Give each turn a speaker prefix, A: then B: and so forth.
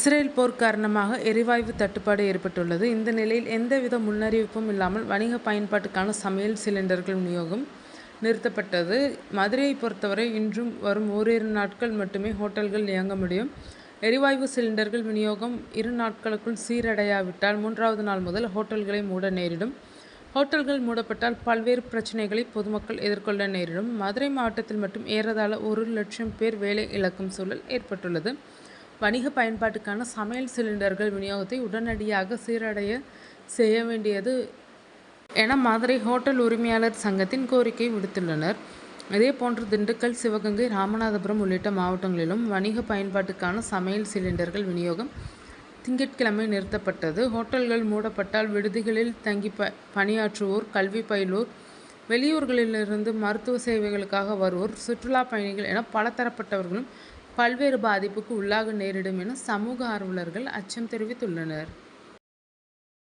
A: Israel போர் காரணமாக எரிவாயு தட்டுப்பாடு ஏற்பட்டுள்ளது. இந்த நிலையில் எந்தவித முன்னறிவிப்பும் இல்லாமல் வணிக பயன்பாட்டுக்கான சமையல் சிலிண்டர்கள் விநியோகம் நிறுத்தப்பட்டது. மதுரையை பொறுத்தவரை இன்றும் வரும் ஓரிரு நாட்கள் மட்டுமே ஹோட்டல்கள் இயங்க முடியும். எரிவாயு சிலிண்டர்கள் விநியோகம் 2 நாட்களுக்குள் சீரடையாவிட்டால் 3வது நாள் முதல் ஹோட்டல்களை மூட நேரிடும். ஹோட்டல்கள் மூடப்பட்டால் பல்வேறு பிரச்சினைகளை பொதுமக்கள் எதிர்கொள்ள நேரிடும். மதுரை மாவட்டத்தில் மட்டும் ஏறத்தாழ 1,00,000 பேர் வேலை இழக்கும் சூழல் ஏற்பட்டுள்ளது. வணிக பயன்பாட்டுக்கான சமையல் சிலிண்டர்கள் விநியோகத்தை உடனடியாக சீரடைய செய்ய வேண்டியது என மதுரை ஹோட்டல் உரிமையாளர் சங்கத்தின் கோரிக்கை விடுத்துள்ளனர். இதேபோன்று திண்டுக்கல், சிவகங்கை, ராமநாதபுரம் உள்ளிட்ட மாவட்டங்களிலும் வணிக பயன்பாட்டுக்கான சமையல் சிலிண்டர்கள் விநியோகம் திங்கட்கிழமை நிறுத்தப்பட்டது. ஹோட்டல்கள் மூடப்பட்டால் விடுதிகளில் தங்கி பணியாற்றுவோர், கல்வி பயிலுவோர், வெளியூர்களிலிருந்து மருத்துவ சேவைகளுக்காக வருவோர், சுற்றுலா பயணிகள் என பலதரப்பட்டவர்களும் பல்வேறு பாதிப்புக்கு உள்ளாக நேரிடும் என சமூக ஆர்வலர்கள் அச்சம் தெரிவித்துள்ளனர்.